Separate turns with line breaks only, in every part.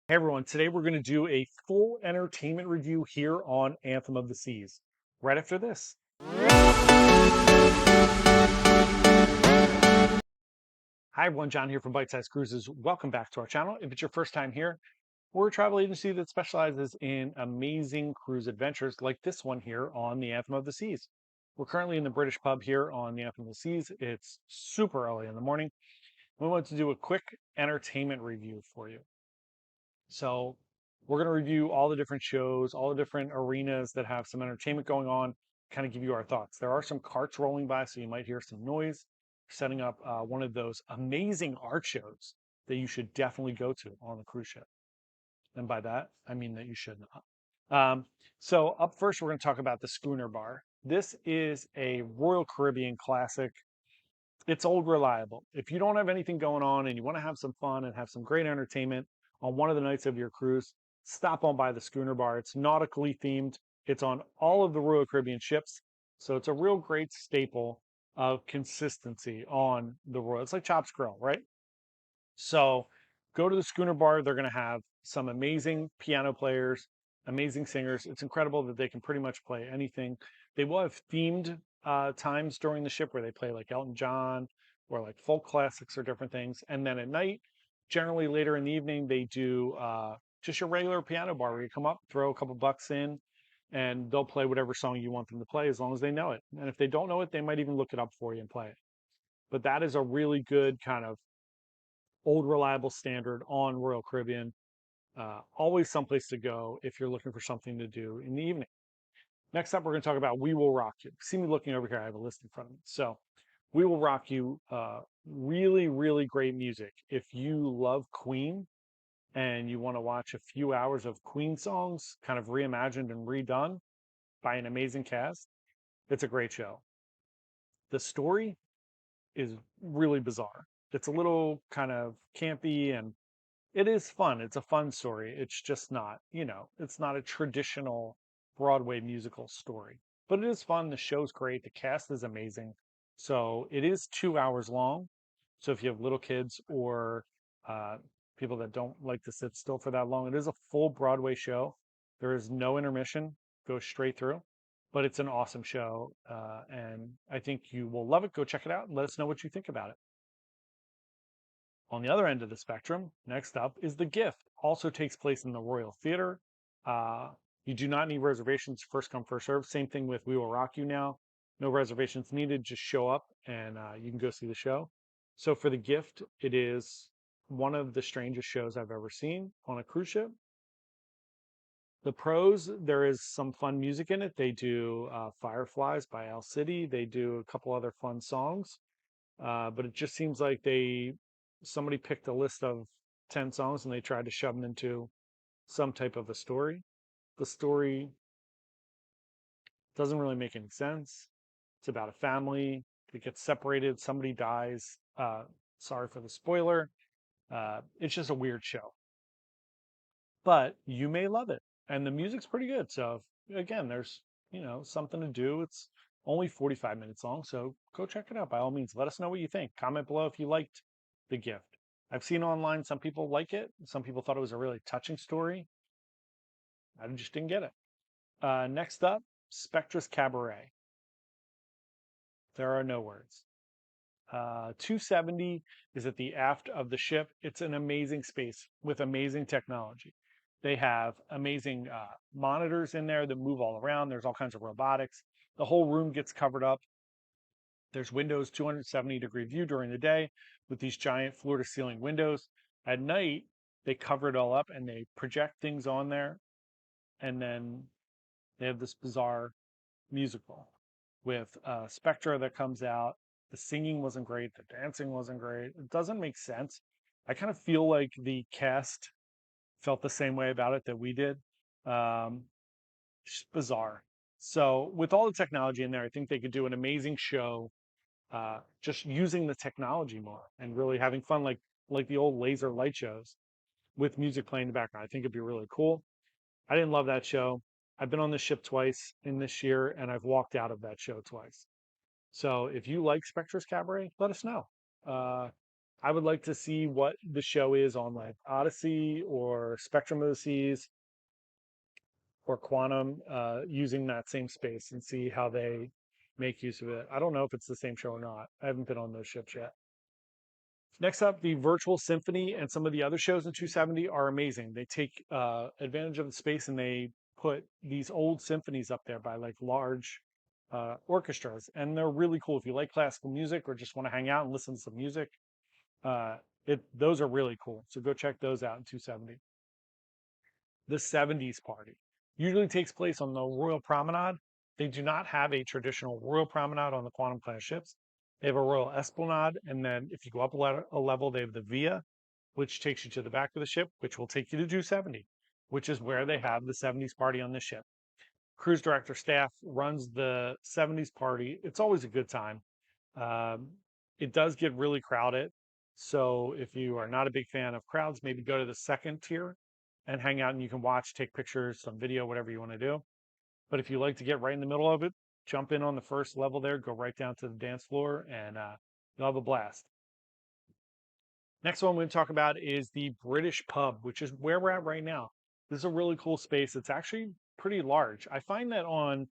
Hey everyone, today we're going to do a full entertainment review here on Anthem of the Seas. Right after this. Hi everyone, John here from Bite Size Cruises. Welcome back to our channel. If it's your first time here, we're a travel agency that specializes in amazing cruise adventures like this one here on the Anthem of the Seas. We're currently in the British pub here on the Anthem of the Seas. It's super early in the morning. We want to do a quick entertainment review for you. So we're going to review all the different shows, all the different arenas that have some entertainment going on, kind of give you our thoughts. There are some carts rolling by, so you might hear some noise. Setting up one of those amazing art shows that you should definitely go to on the cruise ship. And by that, I mean that you should not. So up first, we're going to talk about the Schooner Bar. This is a Royal Caribbean classic. It's old reliable. If you don't have anything going on and you want to have some fun and have some great entertainment on one of the nights of your cruise, stop on by the Schooner Bar. It's nautically themed. It's on all of the Royal Caribbean ships. So it's a real great staple of consistency on the Royal. It's like Chops Grill, right? So go to the Schooner Bar. They're going to have some amazing piano players, amazing singers. It's incredible that they can pretty much play anything. They will have themed times during the ship where they play like Elton John or like folk classics or different things. And then at night, generally later in the evening, they do just your regular piano bar where you come up, throw a couple bucks in, and they'll play whatever song you want them to play as long as they know it. And if they don't know it, they might even look it up for you and play it. But that is a really good kind of old reliable standard on Royal Caribbean. Always someplace to go if you're looking for something to do in the evening. Next up, we're going to talk about We Will Rock You. See me looking over here. I have a list in front of me. So, We Will Rock You, really, really great music. If you love Queen and you want to watch a few hours of Queen songs kind of reimagined and redone by an amazing cast, it's a great show. The story is really bizarre. It's a little kind of campy and it is fun. It's a fun story. It's just not, it's not a traditional Broadway musical story, but it is fun. The show's great. The cast is amazing. So it is 2 hours long. So if you have little kids or uh, people that don't like to sit still for that long, it is a full Broadway show. There is no intermission, goes straight through, but it's an awesome show. And I think you will love it. Go check it out and let us know what you think about it. On the other end of the spectrum, next up is The Gift. Also takes place in the Royal Theater. Uh, you do not need reservations, first come, first serve. Same thing with We Will Rock You now. No reservations needed, just show up and you can go see the show. So for The Gift, it is one of the strangest shows I've ever seen on a cruise ship. The pros, there is some fun music in it. They do Fireflies by Al City. They do a couple other fun songs. But it just seems like somebody picked a list of 10 songs and they tried to shove them into some type of a story. The story doesn't really make any sense. It's about a family that gets separated, somebody dies. Sorry for the spoiler. It's just a weird show, but you may love it. And the music's pretty good. So again, there's, something to do. It's only 45 minutes long. So go check it out by all means. Let us know what you think. Comment below if you liked The Gift. I've seen online some people like it. Some people thought it was a really touching story. I just didn't get it. Next up, Spectras Cabaret. There are no words. 270 is at the aft of the ship. It's an amazing space with amazing technology. They have amazing monitors in there that move all around. There's all kinds of robotics. The whole room gets covered up. There's windows, 270-degree view during the day with these giant floor-to-ceiling windows. At night, they cover it all up and they project things on there. And then they have this bizarre musical with Spectra that comes out. The singing wasn't great. The dancing wasn't great. It doesn't make sense. I kind of feel like the cast felt the same way about it that we did. Just bizarre. So with all the technology in there, I think they could do an amazing show just using the technology more and really having fun like the old laser light shows with music playing in the background. I think it'd be really cool. I didn't love that show. I've been on the ship twice in this year and I've walked out of that show twice. So if you like Spectras Cabaret, let us know. I would like to see what the show is on like Odyssey or Spectrum of the Seas or Quantum, using that same space and see how they make use of it. I don't know if it's the same show or not. I haven't been on those ships yet. Next up, the Virtual Symphony and some of the other shows in 270 are amazing. They take advantage of the space and they put these old symphonies up there by like large orchestras, and they're really cool. If you like classical music or just want to hang out and listen to some music, those are really cool. So go check those out in 270. The 70s party usually takes place on the Royal Promenade. They do not have a traditional Royal Promenade on the Quantum class ships. They have a Royal Esplanade, and then if you go up a level, they have the Via, which takes you to the back of the ship, which will take you to 270, which is where they have the 70s party on the ship. Cruise director staff runs the 70s party. It's always a good time. Um, it does get really crowded. So if you are not a big fan of crowds, maybe go to the second tier and hang out and you can watch, take pictures, some video, whatever you want to do. But if you like to get right in the middle of it, jump in on the first level there, go right down to the dance floor, and you'll have a blast. Next one we're going to talk about is the British Pub, which is where we're at right now. This is a really cool space. It's actually pretty large. I find that on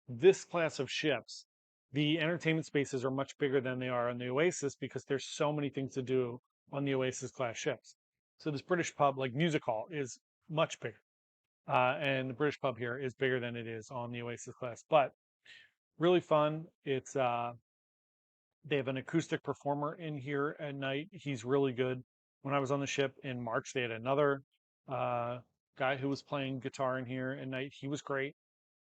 this class of ships, the entertainment spaces are much bigger than they are on the Oasis because there's so many things to do on the Oasis class ships. So this British Pub, like music hall, is much bigger. And the British Pub here is bigger than it is on the Oasis class, but really fun. It's They have an acoustic performer in here at night. He's really good. When I was on the ship in March, they had another uh, guy who was playing guitar in here at night. He was great.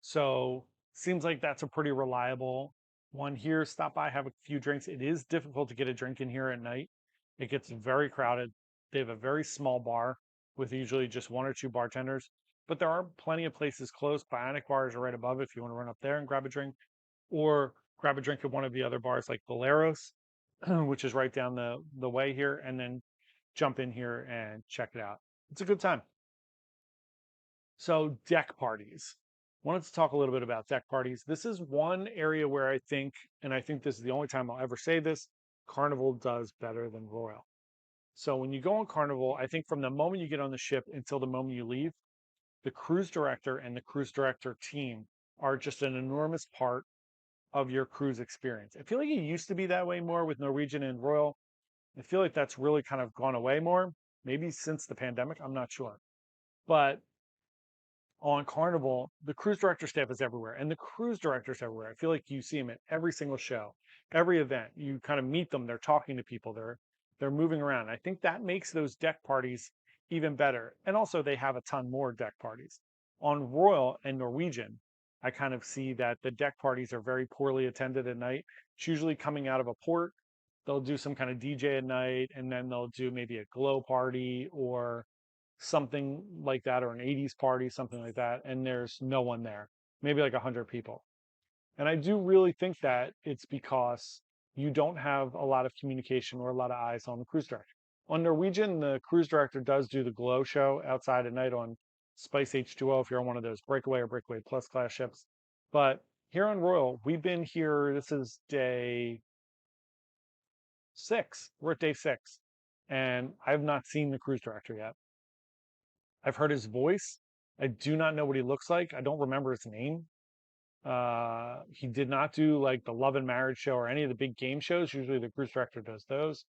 So seems like that's a pretty reliable one here. Stop by, have a few drinks. It is difficult to get a drink in here at night. It gets very crowded. They have a very small bar with usually just one or two bartenders, but there are plenty of places close. Bionic bars are right above if you want to run up there and grab a drink, or grab a drink at one of the other bars like Boleros, which is right down the way here, and then jump in here and check it out. It's a good time. So deck parties. Wanted to talk a little bit about deck parties. This is one area where I think, and I think this is the only time I'll ever say this, Carnival does better than Royal. So when you go on Carnival, I think from the moment you get on the ship until the moment you leave, the cruise director and the cruise director team are just an enormous part of your cruise experience. I feel like it used to be that way more with Norwegian and Royal. I feel like that's really kind of gone away more, maybe since the pandemic. I'm not sure. But on Carnival, the cruise director staff is everywhere, and the cruise directors everywhere. I feel like you see them at every single show, every event. You kind of meet them. They're talking to people. They're moving around. I think that makes those deck parties even better. And also, they have a ton more deck parties. On Royal and Norwegian, I kind of see that the deck parties are very poorly attended at night. It's usually coming out of a port. They'll do some kind of DJ at night, and then they'll do maybe a glow party or something like that, or an 80s party, something like that, and there's no one there, maybe like 100 people. And I do really think that it's because you don't have a lot of communication or a lot of eyes on the cruise director. On Norwegian, the cruise director does do the glow show outside at night on Spice H2O if you're on one of those Breakaway or Breakaway Plus class ships. But here on Royal, we've been here, this is day 6. We're at day 6. And I've not seen the cruise director yet. I've heard his voice. I do not know what he looks like. I don't remember his name. He did not do like the Love and Marriage show or any of the big game shows. Usually the cruise director does those.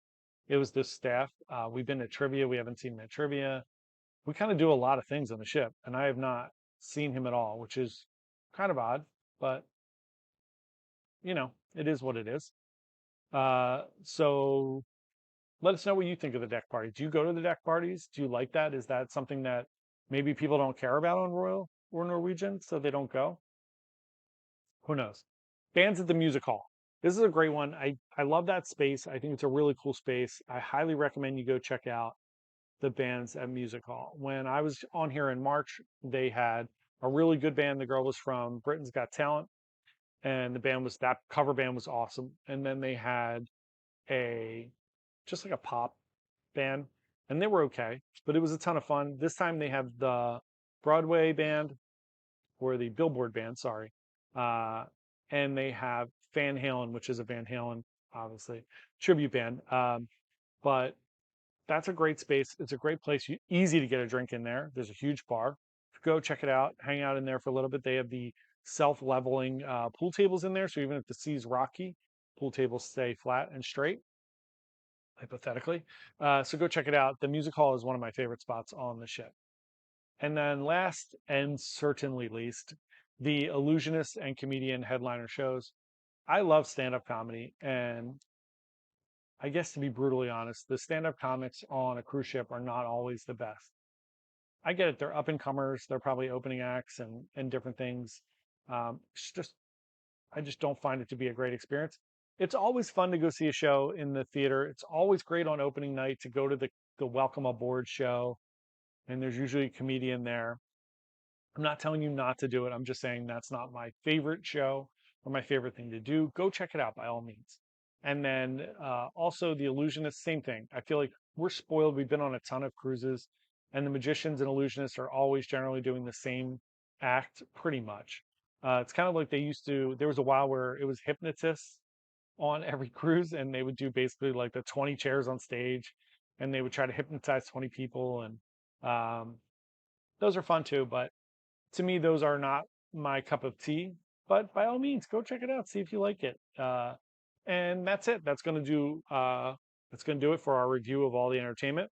It was this staff. We've been to trivia. We haven't seen him at trivia. We kind of do a lot of things on the ship, and I have not seen him at all, which is kind of odd, but it is what it is. So let us know what you think of the deck party. Do you go to the deck parties? Do you like that? Is that something that maybe people don't care about on Royal or Norwegian, so they don't go? Who knows? Bands at the Music Hall. This is a great one. I love that space. I think it's a really cool space. I highly recommend you go check out the bands at Music Hall. When I was on here in March, they had a really good band. The girl was from Britain's Got Talent, and that cover band was awesome. And then they had a just like a pop band, and they were okay, but it was a ton of fun. This time they have the Broadway band, or the Billboard band, sorry, uh, and they have Van Halen, which is a Van Halen, obviously, tribute band. but that's a great space. It's a great place. Easy to get a drink in there. There's a huge bar. Go check it out. Hang out in there for a little bit. They have the self-leveling pool tables in there, so even if the sea's rocky, pool tables stay flat and straight, hypothetically. So go check it out. The music hall is one of my favorite spots on the ship. And then last and certainly least, the Illusionist and Comedian headliner shows. I love stand-up comedy, and I guess to be brutally honest, the stand-up comics on a cruise ship are not always the best. I get it; they're up and comers, they're probably opening acts and different things. It's just I just don't find it to be a great experience. It's always fun to go see a show in the theater. It's always great on opening night to go to the welcome aboard show, and there's usually a comedian there. I'm not telling you not to do it. I'm just saying that's not my favorite show or my favorite thing to do. Go check it out by all means. And then also the Illusionist, same thing. I feel like we're spoiled. We've been on a ton of cruises, and the magicians and illusionists are always generally doing the same act pretty much. It's kind of like they used to, there was a while where it was hypnotists on every cruise, and they would do basically like the 20 chairs on stage, and they would try to hypnotize 20 people. And those are fun too, but to me, those are not my cup of tea. But by all means, go check it out, see if you like it. And that's it. That's gonna do it for our review of all the entertainment.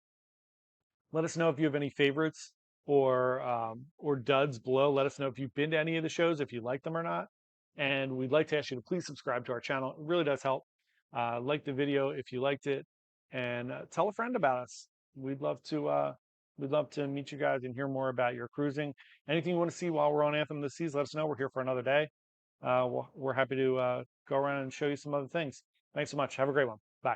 Let us know if you have any favorites or duds below. Let us know if you've been to any of the shows, if you like them or not. And we'd like to ask you to please subscribe to our channel. It really does help. Like the video if you liked it, and tell a friend about us. We'd love to we'd love to meet you guys and hear more about your cruising. Anything you want to see while we're on Anthem of the Seas, let us know. We're here for another day. We're happy to go around and show you some other things. Thanks so much. Have a great one.